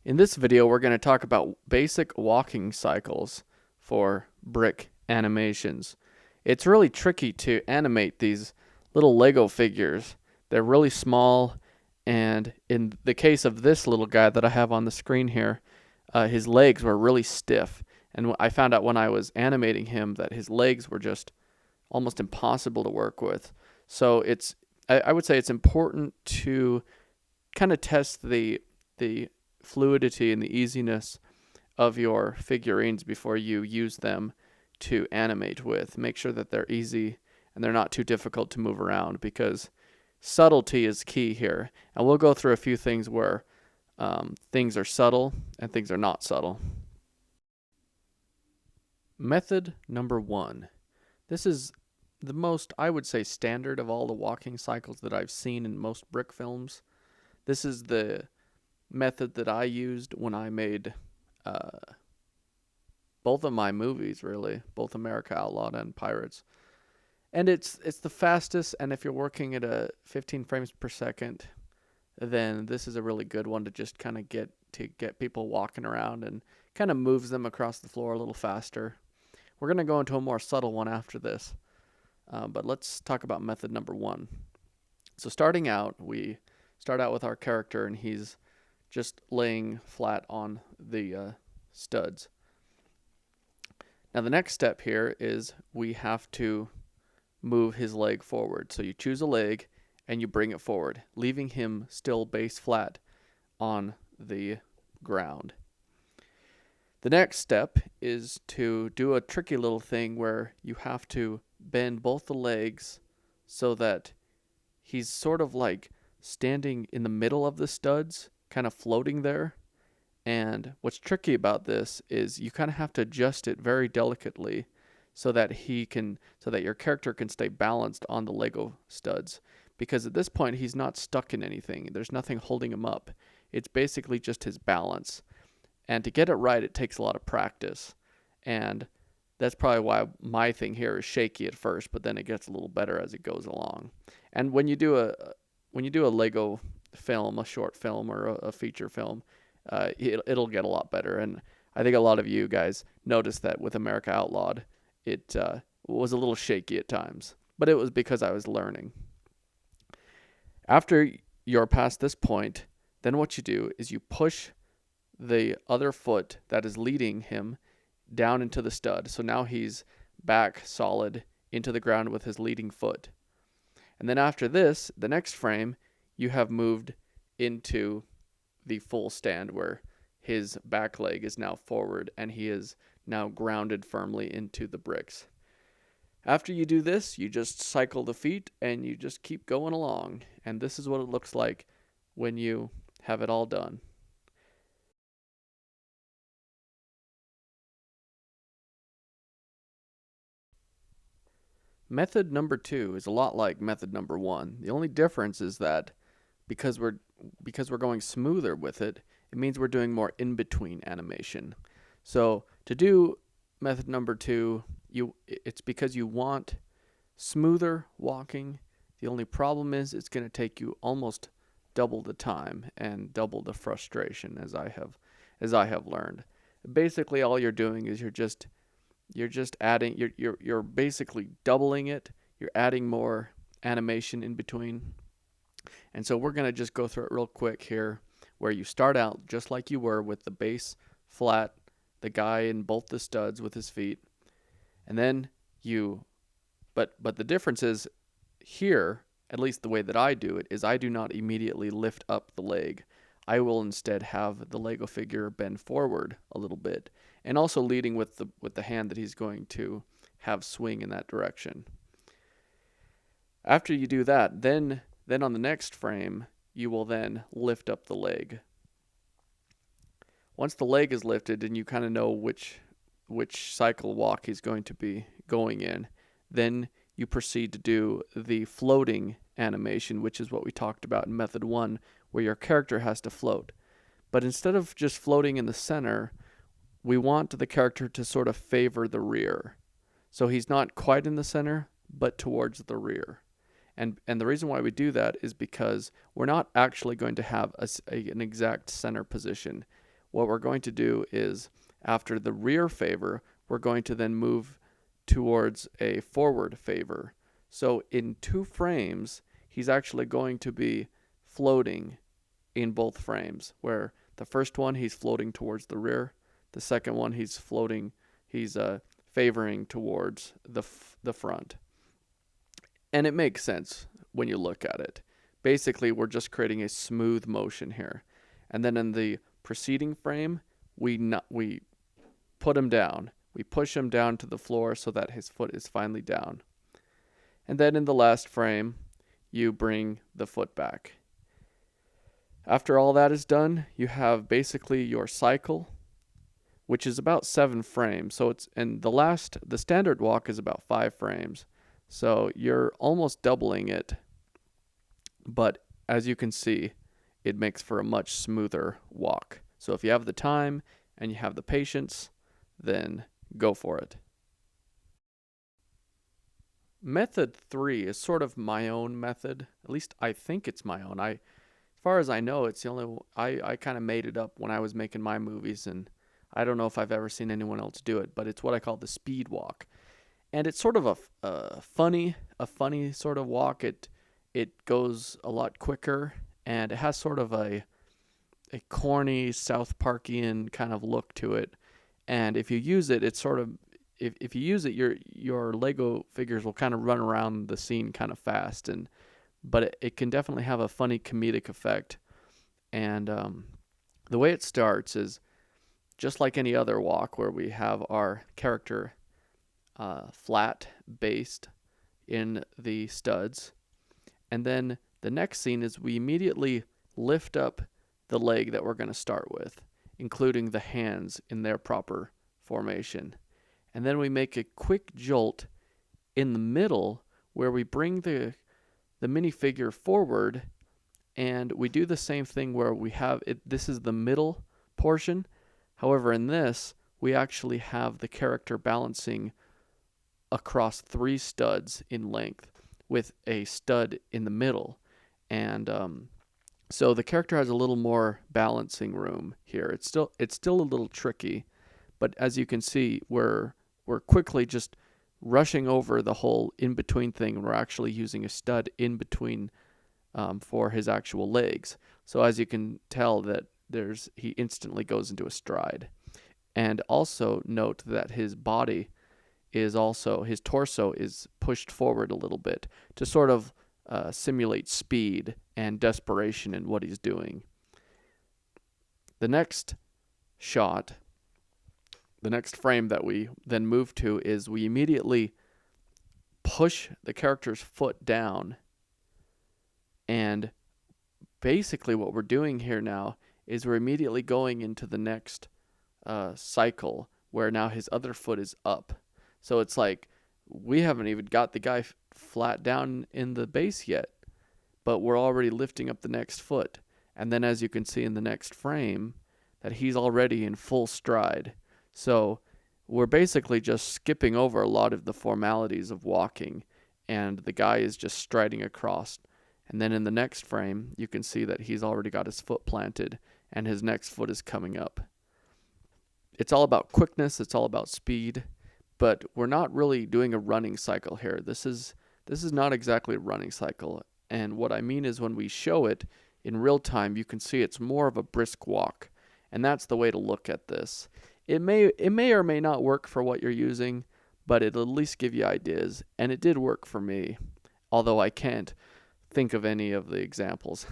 In this video, we're going to talk about basic walking cycles for brick animations. It's really tricky to animate these little Lego figures. They're really small, and in the case of this little guy that I have on the screen here, his legs were really stiff. And I found out when I was animating him that his legs were just almost impossible to work with. So I would say it's important to kind of test the fluidity and the easiness of your figurines before you use them to animate with. Make sure that they're easy and they're not too difficult to move around, because subtlety is key here. And we'll go through a few things where things are subtle and things are not subtle. Method number 1. This is the most, I would say, standard of all the walking cycles that I've seen in most brick films. This is the method that I used when I made both of my movies, really, both America Outlawed and Pirates. And it's the fastest, and if you're working at a 15 frames per second, then this is a really good one to just kind of get people walking around, and kind of moves them across the floor a little faster. We're going to go into a more subtle one after this, but let's talk about method number 1. So starting out, we start out with our character, and he's just laying flat on the studs. Now the next step here is we have to move his leg forward. So you choose a leg and you bring it forward, leaving him still base flat on the ground. The next step is to do a tricky little thing where you have to bend both the legs so that he's sort of like standing in the middle of the studs, kind of floating there. And what's tricky about this is you kind of have to adjust it very delicately so that your character can stay balanced on the Lego studs. Because at this point, he's not stuck in anything. There's nothing holding him up. It's basically just his balance. And to get it right, it takes a lot of practice. And that's probably why my thing here is shaky at first, but then it gets a little better as it goes along. And when you do a Lego film, a short film or a feature film, it'll get a lot better. And I think a lot of you guys noticed that with America Outlawed, it was a little shaky at times, but it was because I was learning. After you're past this point, then what you do is you push the other foot that is leading him down into the stud. So now he's back solid into the ground with his leading foot. And then after this, the next frame, you have moved into the full stand where his back leg is now forward and he is now grounded firmly into the bricks. After you do this, you just cycle the feet and you just keep going along. And this is what it looks like when you have it all done. Method number 2 is a lot like method number 1. The only difference is that because we're going smoother with it, it means we're doing more in-between animation. So to do method number 2, it's because you want smoother walking. The only problem is it's going to take you almost double the time and double the frustration, as I have learned. Basically, all you're doing is you're just adding, you're basically doubling it. You're adding more animation in between. And so we're going to just go through it real quick here, where you start out just like you were with the base flat, the guy in both the studs with his feet. And then but the difference is here, at least the way that I do it, is I do not immediately lift up the leg. I will instead have the Lego figure bend forward a little bit, and also leading with the hand that he's going to have swing in that direction. After you do that, then on the next frame, you will then lift up the leg. Once the leg is lifted and you kind of know which cycle walk he's going to be going in, then you proceed to do the floating animation, which is what we talked about in method 1, where your character has to float. But instead of just floating in the center, we want the character to sort of favor the rear. So he's not quite in the center, but towards the rear. And the reason why we do that is because we're not actually going to have an exact center position. what we're going to do is, after the rear favor, we're going to then move towards a forward favor. So in 2 frames, he's actually going to be floating in both frames, where the first one he's floating towards the rear, the second one he's favoring towards the front. And it makes sense when you look at it. Basically, we're just creating a smooth motion here. And then in the preceding frame, we put him down. We push him down to the floor so that his foot is finally down. And then in the last frame, you bring the foot back. After all that is done, you have basically your cycle, which is about 7 frames. So the standard walk is about 5 frames. So you're almost doubling it. But as you can see, it makes for a much smoother walk. So if you have the time and you have the patience, then go for it. Method 3 is sort of my own method. At least I think it's my own. As far as I know, it's the only I kind of made it up when I was making my movies, and I don't know if I've ever seen anyone else do it, but it's what I call the speed walk. And it's sort of a funny sort of walk. It goes a lot quicker, and it has sort of a corny South Parkian kind of look to it. And if you use it, it's sort of if you use it, your Lego figures will kind of run around the scene kind of fast, but it can definitely have a funny comedic effect. And the way it starts is just like any other walk, where we have our character flat based in the studs, and then the next scene is we immediately lift up the leg that we're going to start with, including the hands in their proper formation. And then we make a quick jolt in the middle where we bring the minifigure forward, and we do the same thing where we have it. This is the middle portion. However, in this, we actually have the character balancing across 3 studs in length with a stud in the middle. And so the character has a little more balancing room here. It's still a little tricky, but as you can see, we're quickly just rushing over the whole in-between thing. We're actually using a stud in between for his actual legs. So as you can tell, that he instantly goes into a stride. And also note that his torso is pushed forward a little bit to sort of simulate speed and desperation in what he's doing. The next shot, the next frame that we then move to, is we immediately push the character's foot down. And basically what we're doing here now is we're immediately going into the next cycle, where now his other foot is up. So it's like we haven't even got the guy flat down in the base yet, but we're already lifting up the next foot. And then as you can see in the next frame, that he's already in full stride. So we're basically just skipping over a lot of the formalities of walking, and the guy is just striding across. And then in the next frame, you can see that he's already got his foot planted, and his next foot is coming up. It's all about quickness, it's all about speed, but we're not really doing a running cycle here. This is not exactly a running cycle. And what I mean is, when we show it in real time, you can see it's more of a brisk walk. And that's the way to look at this. It may or may not work for what you're using, but it'll at least give you ideas. And it did work for me, although I can't think of any of the examples.